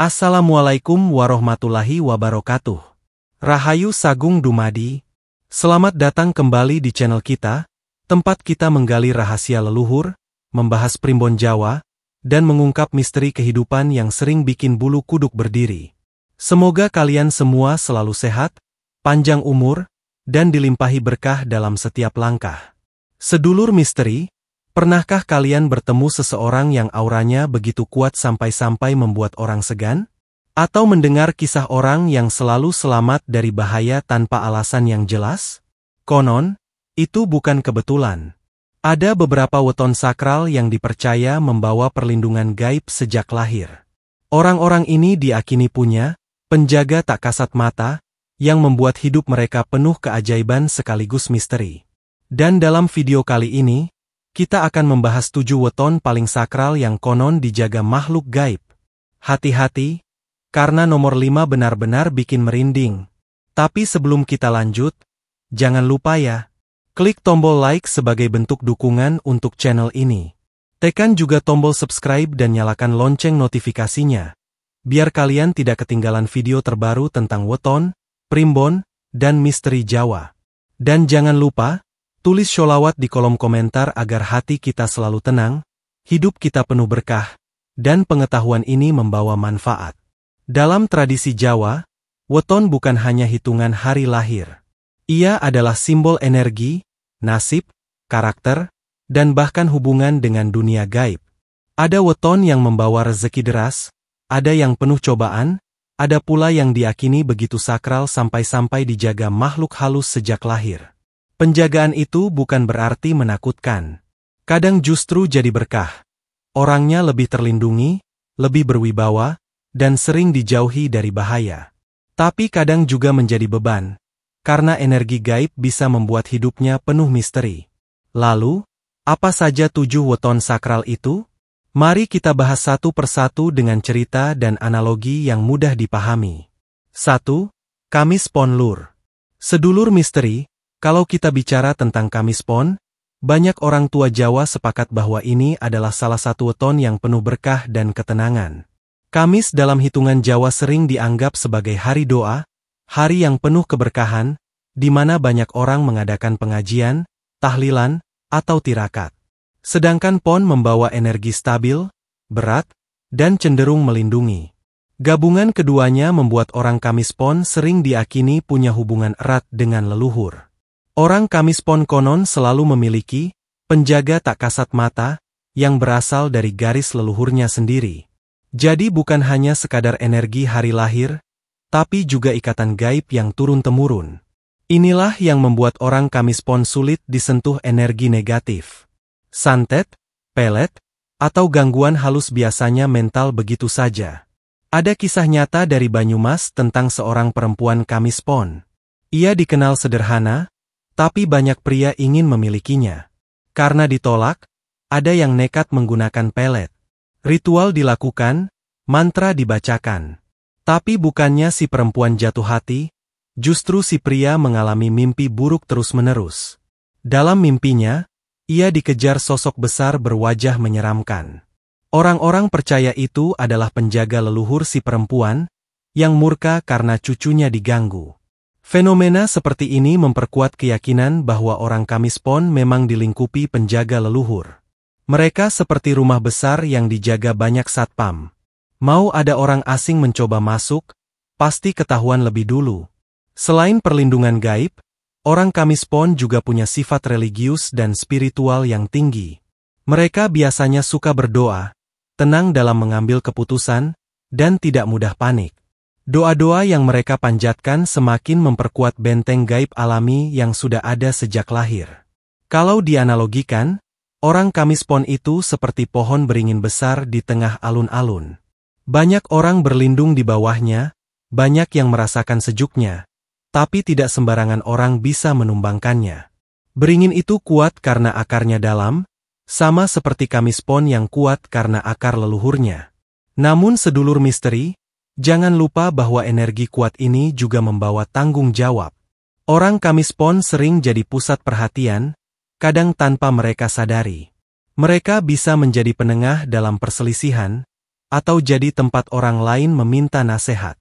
Assalamualaikum warahmatullahi wabarakatuh. Rahayu Sagung Dumadi. Selamat datang kembali di channel kita, tempat kita menggali rahasia leluhur, membahas primbon Jawa, dan mengungkap misteri kehidupan yang sering bikin bulu kuduk berdiri. Semoga kalian semua selalu sehat, panjang umur, dan dilimpahi berkah dalam setiap langkah. Sedulur misteri, pernahkah kalian bertemu seseorang yang auranya begitu kuat sampai-sampai membuat orang segan? Atau mendengar kisah orang yang selalu selamat dari bahaya tanpa alasan yang jelas? Konon, itu bukan kebetulan. Ada beberapa weton sakral yang dipercaya membawa perlindungan gaib sejak lahir. Orang-orang ini diakini punya penjaga tak kasat mata, yang membuat hidup mereka penuh keajaiban sekaligus misteri. Dan dalam video kali ini, kita akan membahas 7 weton paling sakral yang konon dijaga makhluk gaib. Hati-hati, karena nomor 5 benar-benar bikin merinding. Tapi sebelum kita lanjut, jangan lupa ya, klik tombol like sebagai bentuk dukungan untuk channel ini. Tekan juga tombol subscribe dan nyalakan lonceng notifikasinya, biar kalian tidak ketinggalan video terbaru tentang weton, primbon, dan misteri Jawa. Dan jangan lupa, tulis sholawat di kolom komentar agar hati kita selalu tenang, hidup kita penuh berkah, dan pengetahuan ini membawa manfaat. Dalam tradisi Jawa, weton bukan hanya hitungan hari lahir. Ia adalah simbol energi, nasib, karakter, dan bahkan hubungan dengan dunia gaib. Ada weton yang membawa rezeki deras, ada yang penuh cobaan, ada pula yang diakini begitu sakral sampai-sampai dijaga makhluk halus sejak lahir. Penjagaan itu bukan berarti menakutkan. Kadang justru jadi berkah. Orangnya lebih terlindungi, lebih berwibawa, dan sering dijauhi dari bahaya. Tapi kadang juga menjadi beban, karena energi gaib bisa membuat hidupnya penuh misteri. Lalu, apa saja 7 weton sakral itu? Mari kita bahas satu persatu dengan cerita dan analogi yang mudah dipahami. 1. Kamis Pon Lur. Sedulur misteri, kalau kita bicara tentang Kamis Pon, banyak orang tua Jawa sepakat bahwa ini adalah salah satu weton yang penuh berkah dan ketenangan. Kamis dalam hitungan Jawa sering dianggap sebagai hari doa, hari yang penuh keberkahan, di mana banyak orang mengadakan pengajian, tahlilan, atau tirakat. Sedangkan Pon membawa energi stabil, berat, dan cenderung melindungi. Gabungan keduanya membuat orang Kamis Pon sering diakini punya hubungan erat dengan leluhur. Orang Kamis Pon konon selalu memiliki penjaga tak kasat mata yang berasal dari garis leluhurnya sendiri. Jadi bukan hanya sekadar energi hari lahir, tapi juga ikatan gaib yang turun-temurun. Inilah yang membuat orang Kamis Pon sulit disentuh energi negatif. Santet, pelet, atau gangguan halus biasanya mental begitu saja. Ada kisah nyata dari Banyumas tentang seorang perempuan Kamis Pon. Ia dikenal sederhana, tapi banyak pria ingin memilikinya. Karena ditolak, ada yang nekat menggunakan pelet. Ritual dilakukan, mantra dibacakan. Tapi bukannya si perempuan jatuh hati, justru si pria mengalami mimpi buruk terus-menerus. Dalam mimpinya, ia dikejar sosok besar berwajah menyeramkan. Orang-orang percaya itu adalah penjaga leluhur si perempuan, yang murka karena cucunya diganggu. Fenomena seperti ini memperkuat keyakinan bahwa orang Kamis Pon memang dilingkupi penjaga leluhur. Mereka seperti rumah besar yang dijaga banyak satpam. Mau ada orang asing mencoba masuk, pasti ketahuan lebih dulu. Selain perlindungan gaib, orang Kamis Pon juga punya sifat religius dan spiritual yang tinggi. Mereka biasanya suka berdoa, tenang dalam mengambil keputusan, dan tidak mudah panik. Doa-doa yang mereka panjatkan semakin memperkuat benteng gaib alami yang sudah ada sejak lahir. Kalau dianalogikan, orang Kamis Pon itu seperti pohon beringin besar di tengah alun-alun. Banyak orang berlindung di bawahnya, banyak yang merasakan sejuknya, tapi tidak sembarangan orang bisa menumbangkannya. Beringin itu kuat karena akarnya dalam, sama seperti Kamis Pon yang kuat karena akar leluhurnya. Namun sedulur misteri, jangan lupa bahwa energi kuat ini juga membawa tanggung jawab. Orang Kamis Pon sering jadi pusat perhatian, kadang tanpa mereka sadari. Mereka bisa menjadi penengah dalam perselisihan, atau jadi tempat orang lain meminta nasihat.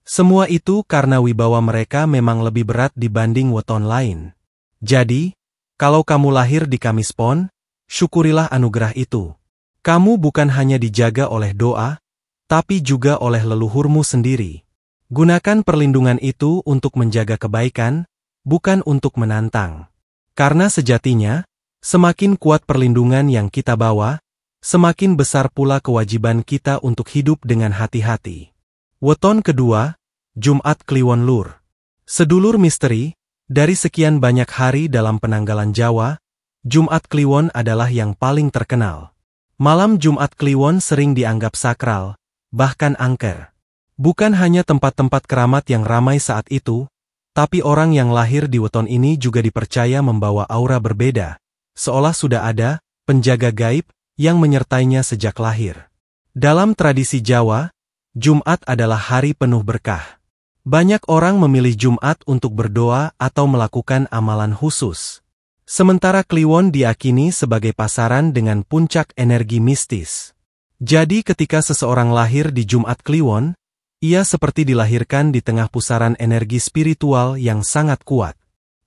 Semua itu karena wibawa mereka memang lebih berat dibanding weton lain. Jadi, kalau kamu lahir di Kamis Pon, syukurilah anugerah itu. Kamu bukan hanya dijaga oleh doa, tapi juga oleh leluhurmu sendiri. Gunakan perlindungan itu untuk menjaga kebaikan, bukan untuk menantang. Karena sejatinya, semakin kuat perlindungan yang kita bawa, semakin besar pula kewajiban kita untuk hidup dengan hati-hati. Weton kedua, Jumat Kliwon Lur. Sedulur misteri, dari sekian banyak hari dalam penanggalan Jawa, Jumat Kliwon adalah yang paling terkenal. Malam Jumat Kliwon sering dianggap sakral, bahkan angker. Bukan hanya tempat-tempat keramat yang ramai saat itu, tapi orang yang lahir di weton ini juga dipercaya membawa aura berbeda, seolah sudah ada penjaga gaib yang menyertainya sejak lahir. Dalam tradisi Jawa, Jumat adalah hari penuh berkah. Banyak orang memilih Jumat untuk berdoa atau melakukan amalan khusus. Sementara Kliwon diakini sebagai pasaran dengan puncak energi mistis. Jadi ketika seseorang lahir di Jumat Kliwon, ia seperti dilahirkan di tengah pusaran energi spiritual yang sangat kuat.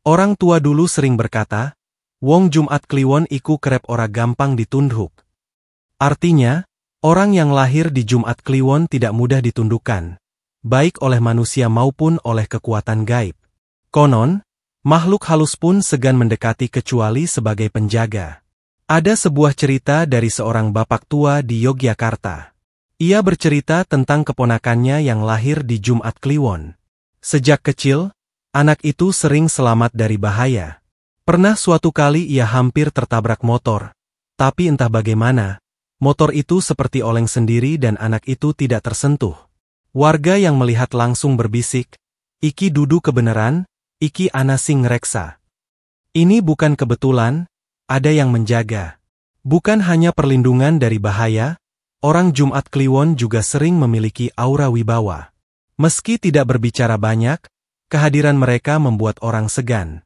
Orang tua dulu sering berkata, "Wong Jumat Kliwon iku kerep ora gampang ditundhuk." Artinya, orang yang lahir di Jumat Kliwon tidak mudah ditundukkan, baik oleh manusia maupun oleh kekuatan gaib. Konon, makhluk halus pun segan mendekati kecuali sebagai penjaga. Ada sebuah cerita dari seorang bapak tua di Yogyakarta. Ia bercerita tentang keponakannya yang lahir di Jumat Kliwon. Sejak kecil, anak itu sering selamat dari bahaya. Pernah suatu kali ia hampir tertabrak motor, tapi entah bagaimana, motor itu seperti oleng sendiri dan anak itu tidak tersentuh. Warga yang melihat langsung berbisik, "Iki dudu kebenaran, iki ana sing ngreksa." Ini bukan kebetulan, ada yang menjaga. Bukan hanya perlindungan dari bahaya, orang Jumat Kliwon juga sering memiliki aura wibawa. Meski tidak berbicara banyak, kehadiran mereka membuat orang segan.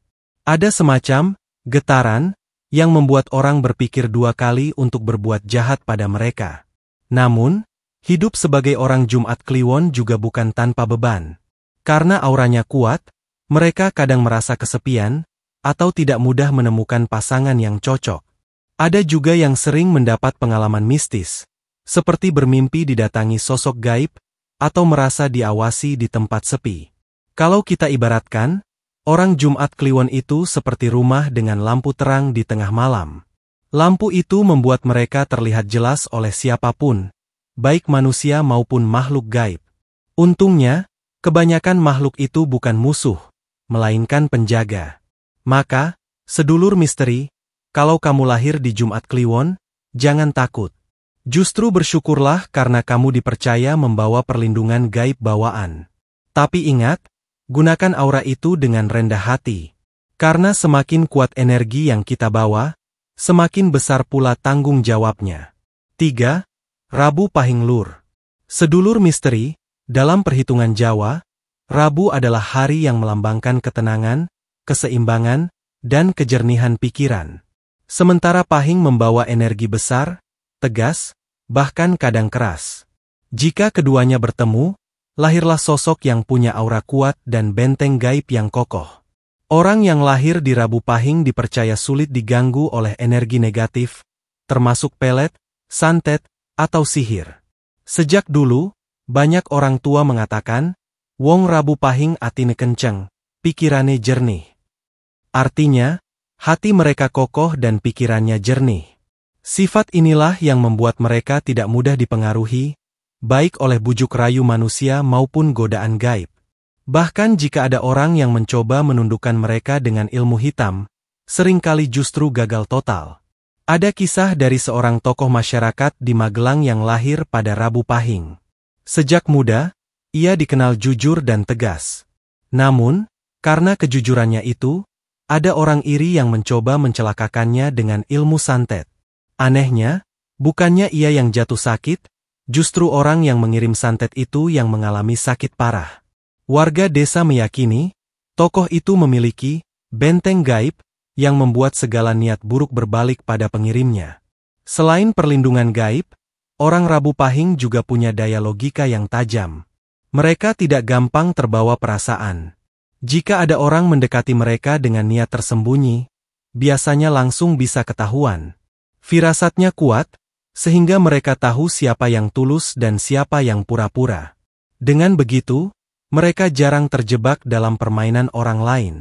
Ada semacam getaran yang membuat orang berpikir dua kali untuk berbuat jahat pada mereka. Namun, hidup sebagai orang Jumat Kliwon juga bukan tanpa beban. Karena auranya kuat, mereka kadang merasa kesepian, atau tidak mudah menemukan pasangan yang cocok. Ada juga yang sering mendapat pengalaman mistis, seperti bermimpi didatangi sosok gaib, atau merasa diawasi di tempat sepi. Kalau kita ibaratkan, orang Jumat Kliwon itu seperti rumah dengan lampu terang di tengah malam. Lampu itu membuat mereka terlihat jelas oleh siapapun, baik manusia maupun makhluk gaib. Untungnya, kebanyakan makhluk itu bukan musuh, melainkan penjaga. Maka, sedulur misteri, kalau kamu lahir di Jumat Kliwon, jangan takut. Justru bersyukurlah karena kamu dipercaya membawa perlindungan gaib bawaan. Tapi ingat, gunakan aura itu dengan rendah hati. Karena semakin kuat energi yang kita bawa, semakin besar pula tanggung jawabnya. 3. Rabu Pahing Lur. Sedulur misteri, dalam perhitungan Jawa, Rabu adalah hari yang melambangkan ketenangan, keseimbangan, dan kejernihan pikiran. Sementara Pahing membawa energi besar, tegas, bahkan kadang keras. Jika keduanya bertemu, lahirlah sosok yang punya aura kuat dan benteng gaib yang kokoh. Orang yang lahir di Rabu Pahing dipercaya sulit diganggu oleh energi negatif, termasuk pelet, santet, atau sihir. Sejak dulu, banyak orang tua mengatakan, "Wong Rabu Pahing atine kenceng, pikirane jernih." Artinya, hati mereka kokoh dan pikirannya jernih. Sifat inilah yang membuat mereka tidak mudah dipengaruhi, baik oleh bujuk rayu manusia maupun godaan gaib. Bahkan jika ada orang yang mencoba menundukkan mereka dengan ilmu hitam, seringkali justru gagal total. Ada kisah dari seorang tokoh masyarakat di Magelang yang lahir pada Rabu Pahing. Sejak muda, ia dikenal jujur dan tegas. Namun, karena kejujurannya itu, ada orang iri yang mencoba mencelakakannya dengan ilmu santet. Anehnya, bukannya ia yang jatuh sakit, justru orang yang mengirim santet itu yang mengalami sakit parah. Warga desa meyakini, tokoh itu memiliki benteng gaib yang membuat segala niat buruk berbalik pada pengirimnya. Selain perlindungan gaib, orang Rabu Pahing juga punya daya logika yang tajam. Mereka tidak gampang terbawa perasaan. Jika ada orang mendekati mereka dengan niat tersembunyi, biasanya langsung bisa ketahuan. Firasatnya kuat, sehingga mereka tahu siapa yang tulus dan siapa yang pura-pura. Dengan begitu, mereka jarang terjebak dalam permainan orang lain.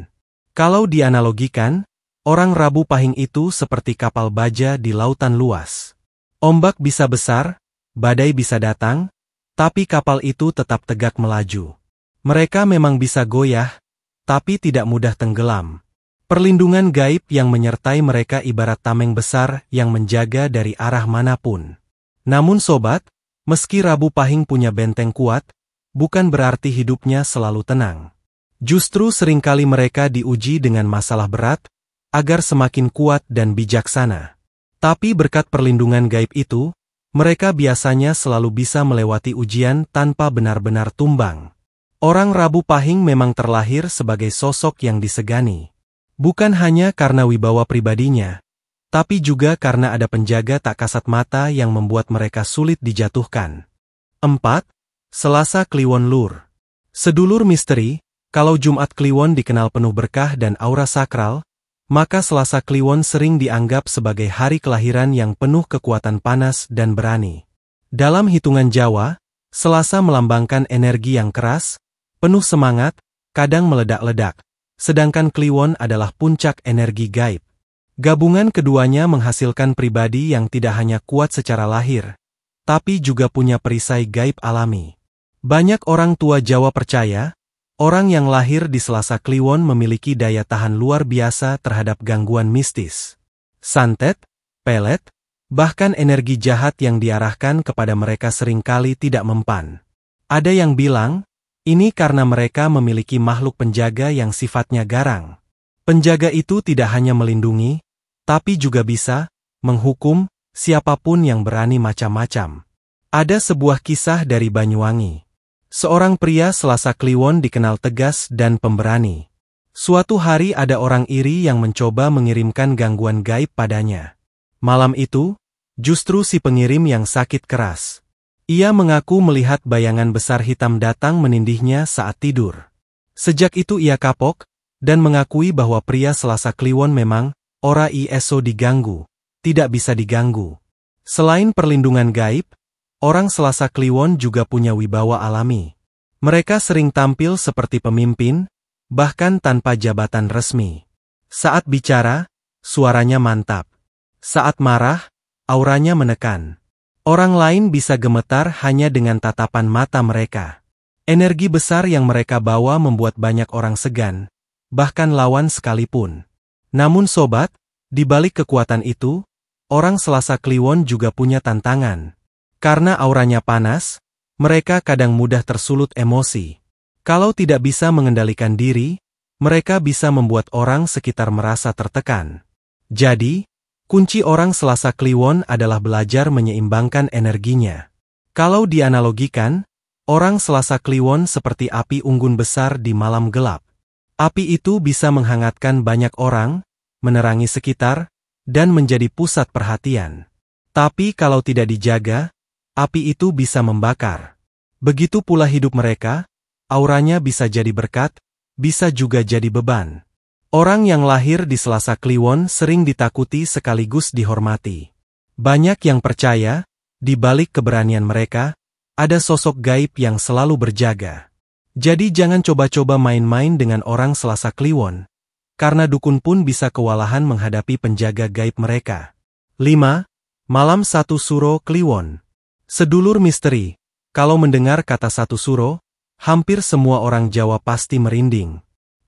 Kalau dianalogikan, orang Rabu Pahing itu seperti kapal baja di lautan luas. Ombak bisa besar, badai bisa datang, tapi kapal itu tetap tegak melaju. Mereka memang bisa goyah, tapi tidak mudah tenggelam. Perlindungan gaib yang menyertai mereka ibarat tameng besar yang menjaga dari arah manapun. Namun sobat, meski Rabu Pahing punya benteng kuat, bukan berarti hidupnya selalu tenang. Justru seringkali mereka diuji dengan masalah berat, agar semakin kuat dan bijaksana. Tapi berkat perlindungan gaib itu, mereka biasanya selalu bisa melewati ujian tanpa benar-benar tumbang. Orang Rabu Pahing memang terlahir sebagai sosok yang disegani. Bukan hanya karena wibawa pribadinya, tapi juga karena ada penjaga tak kasat mata yang membuat mereka sulit dijatuhkan. 4. Selasa Kliwon Lur. Sedulur misteri, kalau Jumat Kliwon dikenal penuh berkah dan aura sakral, maka Selasa Kliwon sering dianggap sebagai hari kelahiran yang penuh kekuatan panas dan berani. Dalam hitungan Jawa, Selasa melambangkan energi yang keras, penuh semangat, kadang meledak-ledak. Sedangkan Kliwon adalah puncak energi gaib. Gabungan keduanya menghasilkan pribadi yang tidak hanya kuat secara lahir, tapi juga punya perisai gaib alami. Banyak orang tua Jawa percaya, orang yang lahir di Selasa Kliwon memiliki daya tahan luar biasa terhadap gangguan mistis. Santet, pelet, bahkan energi jahat yang diarahkan kepada mereka seringkali tidak mempan. Ada yang bilang, ini karena mereka memiliki makhluk penjaga yang sifatnya garang. Penjaga itu tidak hanya melindungi, tapi juga bisa menghukum siapapun yang berani macam-macam. Ada sebuah kisah dari Banyuwangi. Seorang pria Selasa Kliwon dikenal tegas dan pemberani. Suatu hari ada orang iri yang mencoba mengirimkan gangguan gaib padanya. Malam itu, justru si pengirim yang sakit keras. Ia mengaku melihat bayangan besar hitam datang menindihnya saat tidur. Sejak itu ia kapok, dan mengakui bahwa pria Selasa Kliwon memang, ora iso diganggu, tidak bisa diganggu. Selain perlindungan gaib, orang Selasa Kliwon juga punya wibawa alami. Mereka sering tampil seperti pemimpin, bahkan tanpa jabatan resmi. Saat bicara, suaranya mantap. Saat marah, auranya menekan. Orang lain bisa gemetar hanya dengan tatapan mata mereka. Energi besar yang mereka bawa membuat banyak orang segan, bahkan lawan sekalipun. Namun sobat, di balik kekuatan itu, orang Selasa Kliwon juga punya tantangan. Karena auranya panas, mereka kadang mudah tersulut emosi. Kalau tidak bisa mengendalikan diri, mereka bisa membuat orang sekitar merasa tertekan. Jadi, kunci orang Selasa Kliwon adalah belajar menyeimbangkan energinya. Kalau dianalogikan, orang Selasa Kliwon seperti api unggun besar di malam gelap. Api itu bisa menghangatkan banyak orang, menerangi sekitar, dan menjadi pusat perhatian. Tapi kalau tidak dijaga, api itu bisa membakar. Begitu pula hidup mereka, auranya bisa jadi berkat, bisa juga jadi beban. Orang yang lahir di Selasa Kliwon sering ditakuti sekaligus dihormati. Banyak yang percaya, di balik keberanian mereka, ada sosok gaib yang selalu berjaga. Jadi jangan coba-coba main-main dengan orang Selasa Kliwon, karena dukun pun bisa kewalahan menghadapi penjaga gaib mereka. 5. Malam Satu Suro Kliwon. Sedulur misteri, kalau mendengar kata Satu Suro, hampir semua orang Jawa pasti merinding.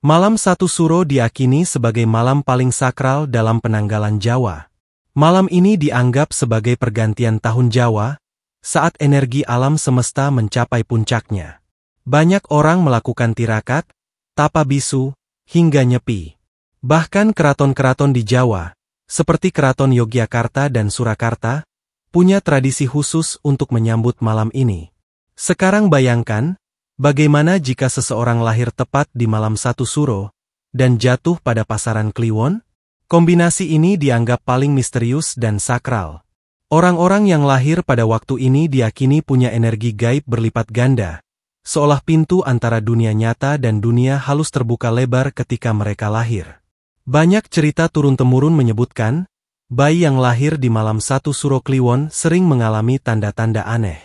Malam Satu Suro diakini sebagai malam paling sakral dalam penanggalan Jawa. Malam ini dianggap sebagai pergantian tahun Jawa, saat energi alam semesta mencapai puncaknya. Banyak orang melakukan tirakat, tapa bisu, hingga nyepi. Bahkan keraton-keraton di Jawa, seperti Keraton Yogyakarta dan Surakarta, punya tradisi khusus untuk menyambut malam ini. Sekarang bayangkan, bagaimana jika seseorang lahir tepat di malam Satu Suro, dan jatuh pada pasaran Kliwon? Kombinasi ini dianggap paling misterius dan sakral. Orang-orang yang lahir pada waktu ini diyakini punya energi gaib berlipat ganda, seolah pintu antara dunia nyata dan dunia halus terbuka lebar ketika mereka lahir. Banyak cerita turun-temurun menyebutkan, bayi yang lahir di malam 1 Suro Kliwon sering mengalami tanda-tanda aneh.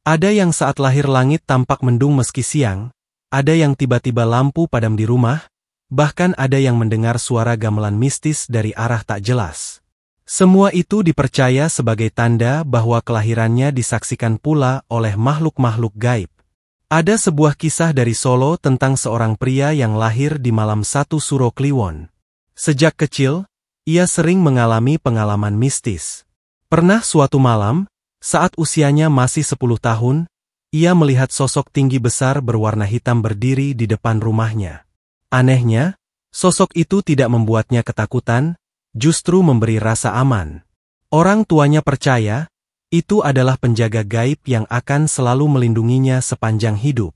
Ada yang saat lahir langit tampak mendung meski siang, ada yang tiba-tiba lampu padam di rumah, bahkan ada yang mendengar suara gamelan mistis dari arah tak jelas. Semua itu dipercaya sebagai tanda bahwa kelahirannya disaksikan pula oleh makhluk-makhluk gaib. Ada sebuah kisah dari Solo tentang seorang pria yang lahir di malam 1 Suro Kliwon. Sejak kecil, ia sering mengalami pengalaman mistis. Pernah suatu malam, saat usianya masih 10 tahun, ia melihat sosok tinggi besar berwarna hitam berdiri di depan rumahnya. Anehnya, sosok itu tidak membuatnya ketakutan, justru memberi rasa aman. Orang tuanya percaya, itu adalah penjaga gaib yang akan selalu melindunginya sepanjang hidup.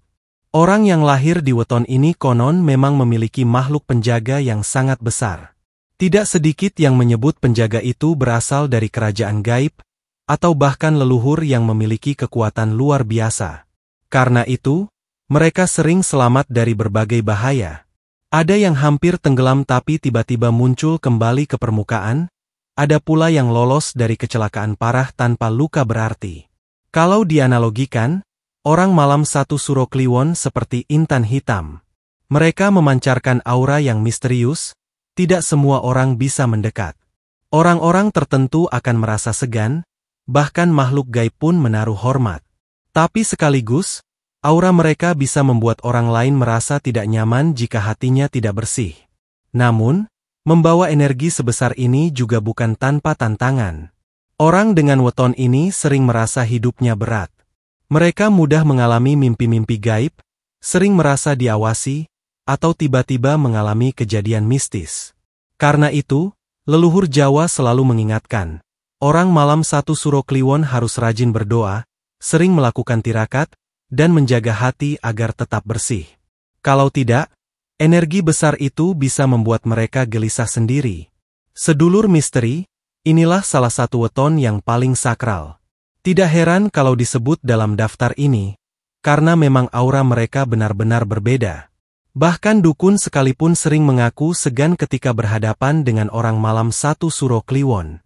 Orang yang lahir di weton ini konon memang memiliki makhluk penjaga yang sangat besar. Tidak sedikit yang menyebut penjaga itu berasal dari kerajaan gaib, atau bahkan leluhur yang memiliki kekuatan luar biasa. Karena itu, mereka sering selamat dari berbagai bahaya. Ada yang hampir tenggelam tapi tiba-tiba muncul kembali ke permukaan, ada pula yang lolos dari kecelakaan parah tanpa luka berarti. Kalau dianalogikan, orang malam 1 Suro Kliwon seperti intan hitam. Mereka memancarkan aura yang misterius, tidak semua orang bisa mendekat. Orang-orang tertentu akan merasa segan, bahkan makhluk gaib pun menaruh hormat. Tapi sekaligus, aura mereka bisa membuat orang lain merasa tidak nyaman jika hatinya tidak bersih. Namun, membawa energi sebesar ini juga bukan tanpa tantangan. Orang dengan weton ini sering merasa hidupnya berat. Mereka mudah mengalami mimpi-mimpi gaib, sering merasa diawasi, atau tiba-tiba mengalami kejadian mistis. Karena itu, leluhur Jawa selalu mengingatkan, orang malam 1 Suro Kliwon harus rajin berdoa, sering melakukan tirakat, dan menjaga hati agar tetap bersih. Kalau tidak, energi besar itu bisa membuat mereka gelisah sendiri. Sedulur misteri, inilah salah satu weton yang paling sakral. Tidak heran kalau disebut dalam daftar ini, karena memang aura mereka benar-benar berbeda. Bahkan dukun sekalipun sering mengaku segan ketika berhadapan dengan orang malam 1 Suro Kliwon.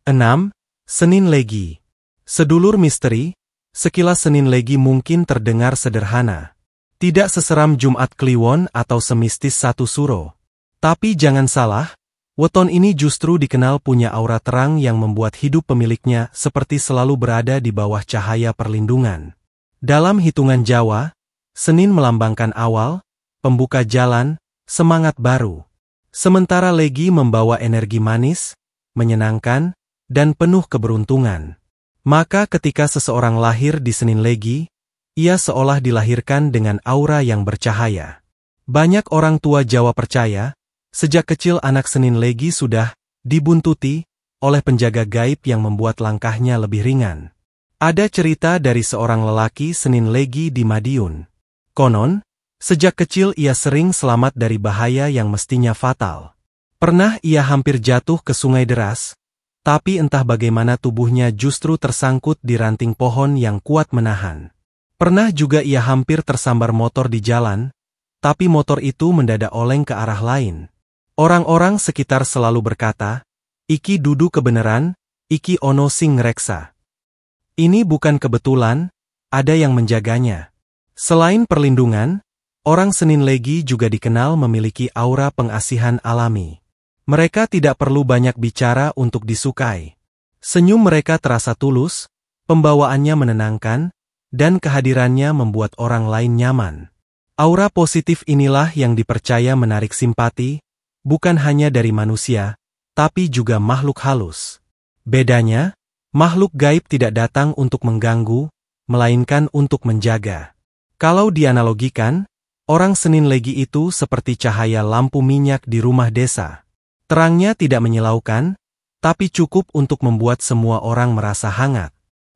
6. Senin Legi. Sedulur misteri, sekilas Senin Legi mungkin terdengar sederhana. Tidak seseram Jumat Kliwon atau semistis 1 Suro. Tapi jangan salah, weton ini justru dikenal punya aura terang yang membuat hidup pemiliknya seperti selalu berada di bawah cahaya perlindungan. Dalam hitungan Jawa, Senin melambangkan awal, pembuka jalan, semangat baru. Sementara Legi membawa energi manis, menyenangkan, dan penuh keberuntungan. Maka ketika seseorang lahir di Senin Legi, ia seolah dilahirkan dengan aura yang bercahaya. Banyak orang tua Jawa percaya, sejak kecil anak Senin Legi sudah dibuntuti oleh penjaga gaib yang membuat langkahnya lebih ringan. Ada cerita dari seorang lelaki Senin Legi di Madiun. Konon, sejak kecil ia sering selamat dari bahaya yang mestinya fatal. Pernah ia hampir jatuh ke sungai deras, tapi entah bagaimana tubuhnya justru tersangkut di ranting pohon yang kuat menahan. Pernah juga ia hampir tersambar motor di jalan, tapi motor itu mendadak oleng ke arah lain. Orang-orang sekitar selalu berkata, "Iki dudu kebenaran, iki ono sing ngreksa." Ini bukan kebetulan, ada yang menjaganya. Selain perlindungan, orang Senin Legi juga dikenal memiliki aura pengasihan alami. Mereka tidak perlu banyak bicara untuk disukai. Senyum mereka terasa tulus, pembawaannya menenangkan, dan kehadirannya membuat orang lain nyaman. Aura positif inilah yang dipercaya menarik simpati, bukan hanya dari manusia, tapi juga makhluk halus. Bedanya, makhluk gaib tidak datang untuk mengganggu, melainkan untuk menjaga. Kalau dianalogikan, orang Senin Legi itu seperti cahaya lampu minyak di rumah desa. Terangnya tidak menyilaukan, tapi cukup untuk membuat semua orang merasa hangat.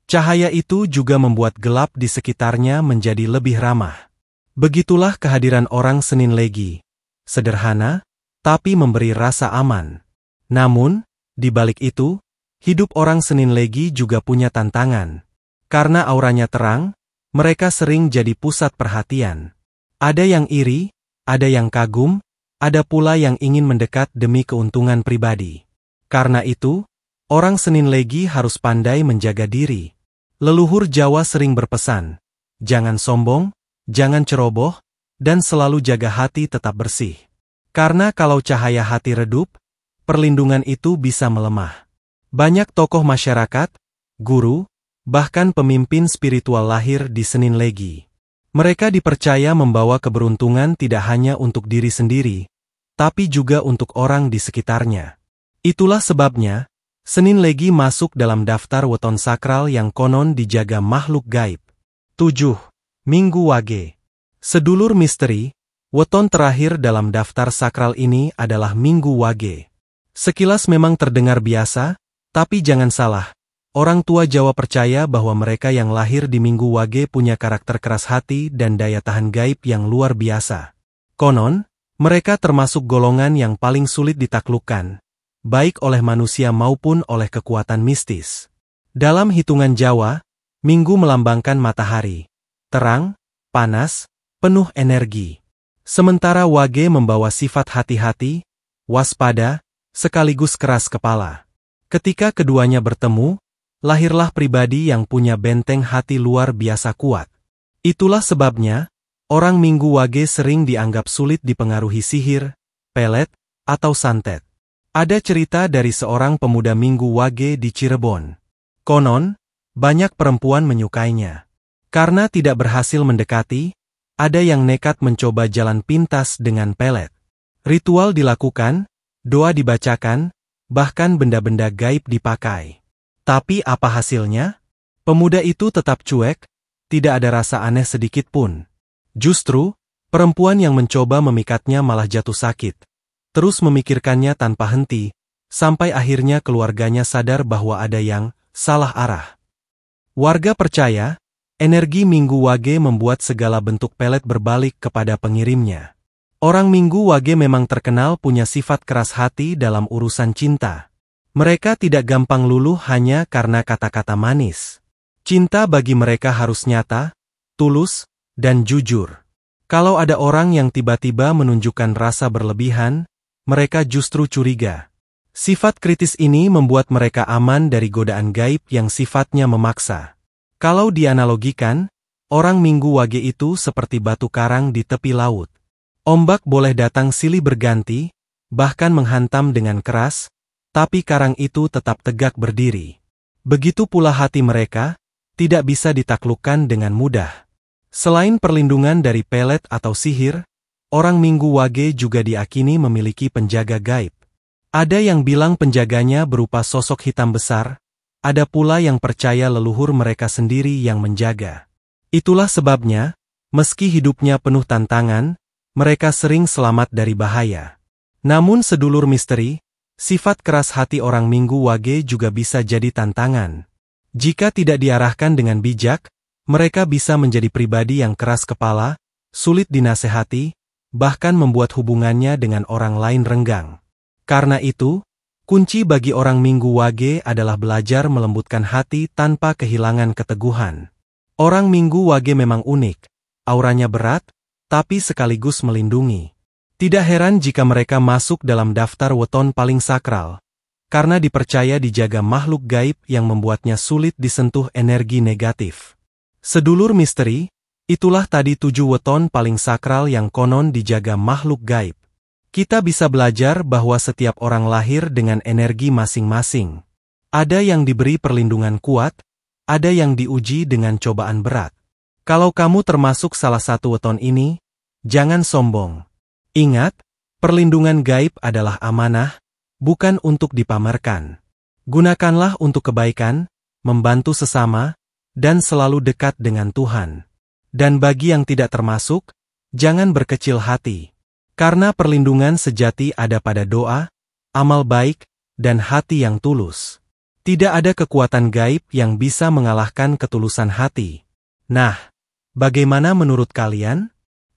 Cahaya itu juga membuat gelap di sekitarnya menjadi lebih ramah. Begitulah kehadiran orang Senin Legi. Sederhana, tapi memberi rasa aman. Namun, di balik itu, Hidup orang Senin Legi juga punya tantangan. Karena auranya terang, mereka sering jadi pusat perhatian. Ada yang iri, ada yang kagum, ada pula yang ingin mendekat demi keuntungan pribadi. Karena itu, orang Senin Legi harus pandai menjaga diri. Leluhur Jawa sering berpesan, jangan sombong, jangan ceroboh, dan selalu jaga hati tetap bersih. Karena kalau cahaya hati redup, perlindungan itu bisa melemah. Banyak tokoh masyarakat, guru, bahkan pemimpin spiritual lahir di Senin Legi. Mereka dipercaya membawa keberuntungan tidak hanya untuk diri sendiri, tapi juga untuk orang di sekitarnya. Itulah sebabnya, Senin Legi masuk dalam daftar weton sakral yang konon dijaga makhluk gaib. 7. Minggu Wage. Sedulur misteri, weton terakhir dalam daftar sakral ini adalah Minggu Wage. Sekilas memang terdengar biasa, tapi jangan salah, orang tua Jawa percaya bahwa mereka yang lahir di Minggu Wage punya karakter keras hati dan daya tahan gaib yang luar biasa. Konon, mereka termasuk golongan yang paling sulit ditaklukkan, baik oleh manusia maupun oleh kekuatan mistis. Dalam hitungan Jawa, Minggu melambangkan matahari, terang, panas, penuh energi. Sementara Wage membawa sifat hati-hati, waspada, sekaligus keras kepala. Ketika keduanya bertemu, lahirlah pribadi yang punya benteng hati luar biasa kuat. Itulah sebabnya, orang Minggu Wage sering dianggap sulit dipengaruhi sihir, pelet, atau santet. Ada cerita dari seorang pemuda Minggu Wage di Cirebon. Konon, banyak perempuan menyukainya. Karena tidak berhasil mendekati, ada yang nekat mencoba jalan pintas dengan pelet. Ritual dilakukan, doa dibacakan, bahkan benda-benda gaib dipakai. Tapi apa hasilnya? Pemuda itu tetap cuek, tidak ada rasa aneh sedikit pun. Justru, perempuan yang mencoba memikatnya malah jatuh sakit. Terus memikirkannya tanpa henti, sampai akhirnya keluarganya sadar bahwa ada yang salah arah. Warga percaya, energi Minggu Wage membuat segala bentuk pelet berbalik kepada pengirimnya. Orang Minggu Wage memang terkenal punya sifat keras hati dalam urusan cinta. Mereka tidak gampang luluh hanya karena kata-kata manis. Cinta bagi mereka harus nyata, tulus, dan jujur. Kalau ada orang yang tiba-tiba menunjukkan rasa berlebihan, mereka justru curiga. Sifat kritis ini membuat mereka aman dari godaan gaib yang sifatnya memaksa. Kalau dianalogikan, orang Minggu Wage itu seperti batu karang di tepi laut. Ombak boleh datang silih berganti, bahkan menghantam dengan keras, tapi karang itu tetap tegak berdiri. Begitu pula hati mereka, tidak bisa ditaklukkan dengan mudah. Selain perlindungan dari pelet atau sihir, orang Minggu Wage juga diakini memiliki penjaga gaib. Ada yang bilang penjaganya berupa sosok hitam besar, ada pula yang percaya leluhur mereka sendiri yang menjaga. Itulah sebabnya, meski hidupnya penuh tantangan, mereka sering selamat dari bahaya. Namun sedulur misteri, sifat keras hati orang Minggu Wage juga bisa jadi tantangan. Jika tidak diarahkan dengan bijak, mereka bisa menjadi pribadi yang keras kepala, sulit dinasehati, bahkan membuat hubungannya dengan orang lain renggang. Karena itu, kunci bagi orang Minggu Wage adalah belajar melembutkan hati tanpa kehilangan keteguhan. Orang Minggu Wage memang unik, auranya berat, tapi sekaligus melindungi. Tidak heran jika mereka masuk dalam daftar weton paling sakral, karena dipercaya dijaga makhluk gaib yang membuatnya sulit disentuh energi negatif. Sedulur misteri, itulah tadi 7 weton paling sakral yang konon dijaga makhluk gaib. Kita bisa belajar bahwa setiap orang lahir dengan energi masing-masing. Ada yang diberi perlindungan kuat, ada yang diuji dengan cobaan berat. Kalau kamu termasuk salah satu weton ini, jangan sombong. Ingat, perlindungan gaib adalah amanah, bukan untuk dipamerkan. Gunakanlah untuk kebaikan, membantu sesama, dan selalu dekat dengan Tuhan. Dan bagi yang tidak termasuk, jangan berkecil hati. Karena perlindungan sejati ada pada doa, amal baik, dan hati yang tulus. Tidak ada kekuatan gaib yang bisa mengalahkan ketulusan hati. Nah, bagaimana menurut kalian?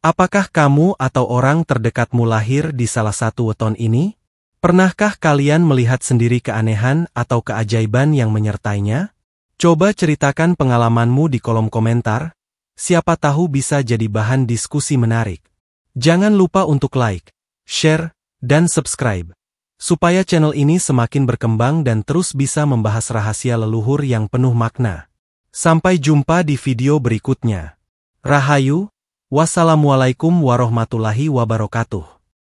Apakah kamu atau orang terdekatmu lahir di salah satu weton ini? Pernahkah kalian melihat sendiri keanehan atau keajaiban yang menyertainya? Coba ceritakan pengalamanmu di kolom komentar, siapa tahu bisa jadi bahan diskusi menarik. Jangan lupa untuk like, share, dan subscribe, supaya channel ini semakin berkembang dan terus bisa membahas rahasia leluhur yang penuh makna. Sampai jumpa di video berikutnya. Rahayu, wassalamualaikum warahmatullahi wabarakatuh.